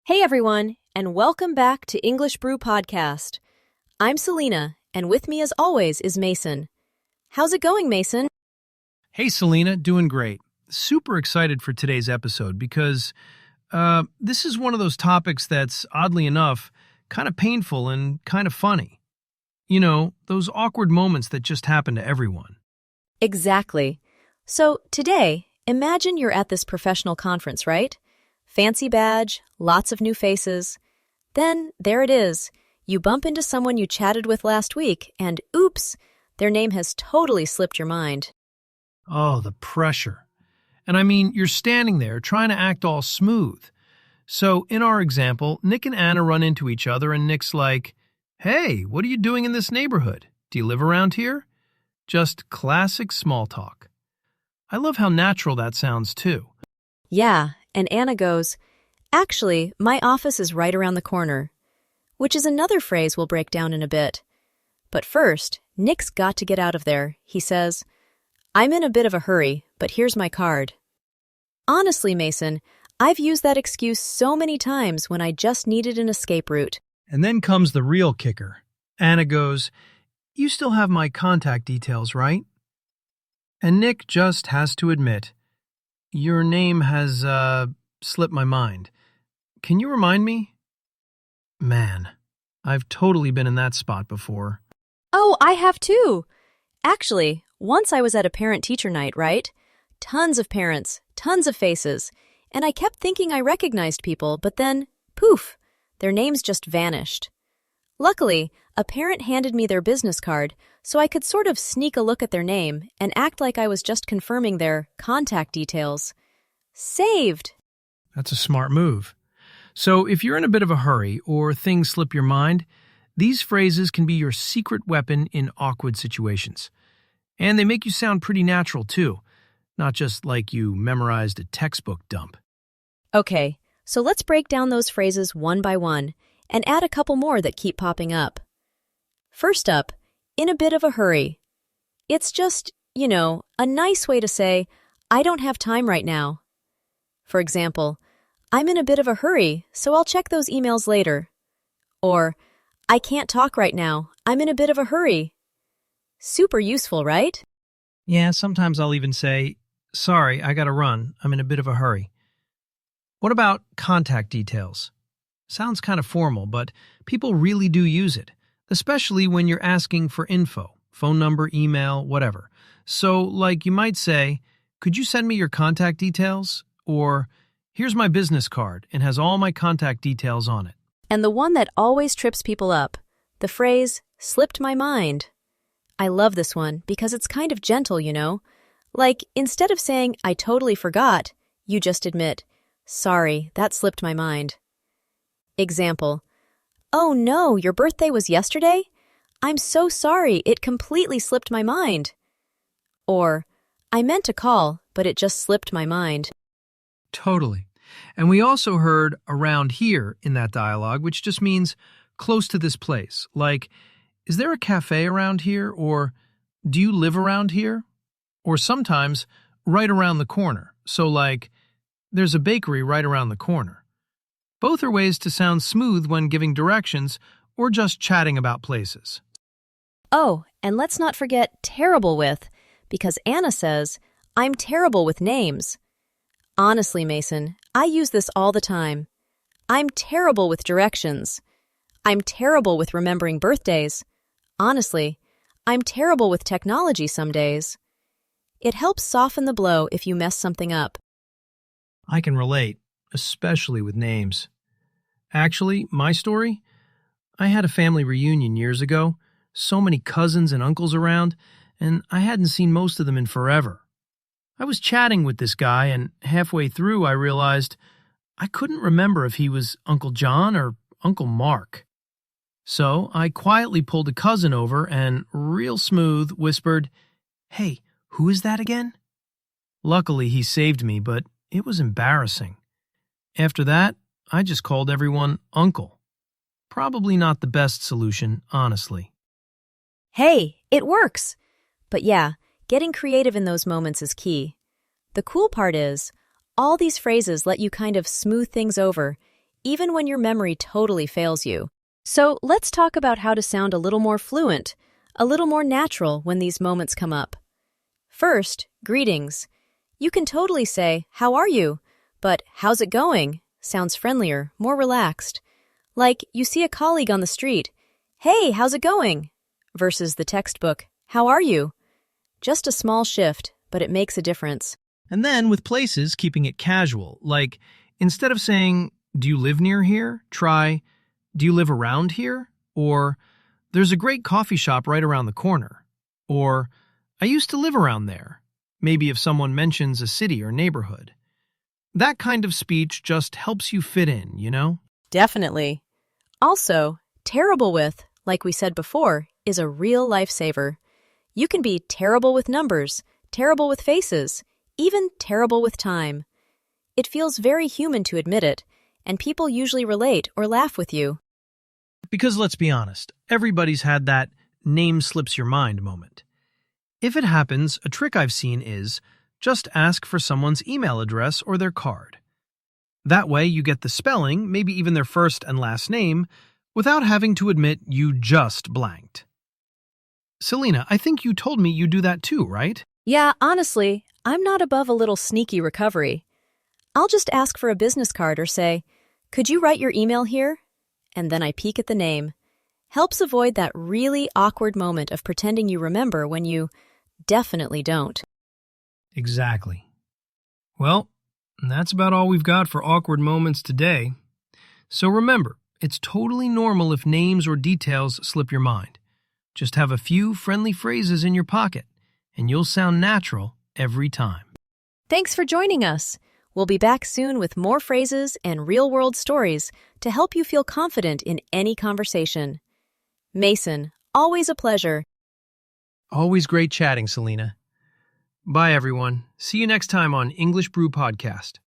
Hey everyone, and welcome back to English Brew Podcast. I'm Selena, and with me as always is Mason. How's it going, Mason? Hey Selena, doing great. Super excited for today's episode because this is one of those topics that's, oddly enough, kind of painful and kind of funny. You know, those awkward moments that just happen to everyone. Exactly. So today, imagine you're at this professional conference, right? Fancy badge, lots of new faces. Then, there it is. You bump into someone you chatted with last week, and oops, their name has totally slipped your mind. Oh, the pressure. And I mean, you're standing there trying to act all smooth. So, in our example, Nick and Anna run into each other and Nick's like, "Hey, what are you doing in this neighborhood? Do you live around here?" Just classic small talk. I love how natural that sounds too. Yeah, and Anna goes, "Actually, my office is right around the corner," which is another phrase we'll break down in a bit. But first, Nick's got to get out of there. He says, "I'm in a bit of a hurry, but here's my card." Honestly, Mason, I've used that excuse so many times when I just needed an escape route. And then comes the real kicker. Anna goes, "You still have my contact details, right?" And Nick just has to admit, "Your name has, slipped my mind. Can you remind me?" Man, I've totally been in that spot before. Oh, I have too. Actually, once I was at a parent-teacher night, right? Tons of parents, tons of faces, and I kept thinking I recognized people, but then, poof, their names just vanished. Luckily, a parent handed me their business card, so I could sort of sneak a look at their name and act like I was just confirming their contact details. Saved! That's a smart move. So if you're in a bit of a hurry or things slip your mind, these phrases can be your secret weapon in awkward situations. And they make you sound pretty natural too, not just like you memorized a textbook dump. Okay, so let's break down those phrases one by one and add a couple more that keep popping up. First up, in a bit of a hurry. It's just, a nice way to say, "I don't have time right now." For example, "I'm in a bit of a hurry, so I'll check those emails later." Or, "I can't talk right now. I'm in a bit of a hurry." Super useful, right? Yeah, sometimes I'll even say, "Sorry, I gotta run. I'm in a bit of a hurry." What about contact details? Sounds kind of formal, but people really do use it, especially when you're asking for info, phone number, email, whatever. So, like you might say, "Could you send me your contact details?" Or, "Here's my business card and has all my contact details on it." And the one that always trips people up, the phrase, "slipped my mind." I love this one because it's kind of gentle, Like, instead of saying, "I totally forgot," you just admit, "Sorry, that slipped my mind." Example, "Oh no, your birthday was yesterday? I'm so sorry, it completely slipped my mind." Or, "I meant to call, but it just slipped my mind." Totally. And we also heard "around here" in that dialogue, which just means close to this place. Like, "Is there a cafe around here?" Or, "Do you live around here?" Or sometimes, "right around the corner." So like, "There's a bakery right around the corner." Both are ways to sound smooth when giving directions or just chatting about places. Oh, and let's not forget terrible with, because Anna says, "I'm terrible with names." Honestly, Mason, I use this all the time. I'm terrible with directions. I'm terrible with remembering birthdays. Honestly, I'm terrible with technology some days. It helps soften the blow if you mess something up. I can relate, especially with names. Actually, my story? I had a family reunion years ago, so many cousins and uncles around, and I hadn't seen most of them in forever. I was chatting with this guy, and halfway through I realized I couldn't remember if he was Uncle John or Uncle Mark. So I quietly pulled a cousin over and, real smooth, whispered, "Hey, who is that again?" Luckily, he saved me, but it was embarrassing. After that, I just called everyone Uncle. Probably not the best solution, honestly. Hey, it works! But yeah, getting creative in those moments is key. The cool part is, all these phrases let you kind of smooth things over, even when your memory totally fails you. So let's talk about how to sound a little more fluent, a little more natural when these moments come up. First, greetings. You can totally say, "How are you?" But "How's it going?" sounds friendlier, more relaxed. Like you see a colleague on the street, "Hey, how's it going?" versus the textbook, "How are you?" Just a small shift, but it makes a difference. And then with places, keeping it casual, like instead of saying, "Do you live near here?" try, "Do you live around here?" Or, "There's a great coffee shop right around the corner." Or, "I used to live around there." Maybe if someone mentions a city or neighborhood. That kind of speech just helps you fit in, you know? Definitely. Also, terrible with, like we said before, is a real lifesaver. You can be terrible with numbers, terrible with faces, even terrible with time. It feels very human to admit it, and people usually relate or laugh with you. Because let's be honest, everybody's had that name slips your mind moment. If it happens, a trick I've seen is just ask for someone's email address or their card. That way you get the spelling, maybe even their first and last name, without having to admit you just blanked. Selena, I think you told me you do that too, right? Yeah, honestly, I'm not above a little sneaky recovery. I'll just ask for a business card or say, "Could you write your email here?" And then I peek at the name. Helps avoid that really awkward moment of pretending you remember when you definitely don't. Exactly. Well, that's about all we've got for awkward moments today. So remember, it's totally normal if names or details slip your mind. Just have a few friendly phrases in your pocket, and you'll sound natural every time. Thanks for joining us. We'll be back soon with more phrases and real-world stories to help you feel confident in any conversation. Mason, always a pleasure. Always great chatting, Selena. Bye, everyone. See you next time on English Brew Podcast.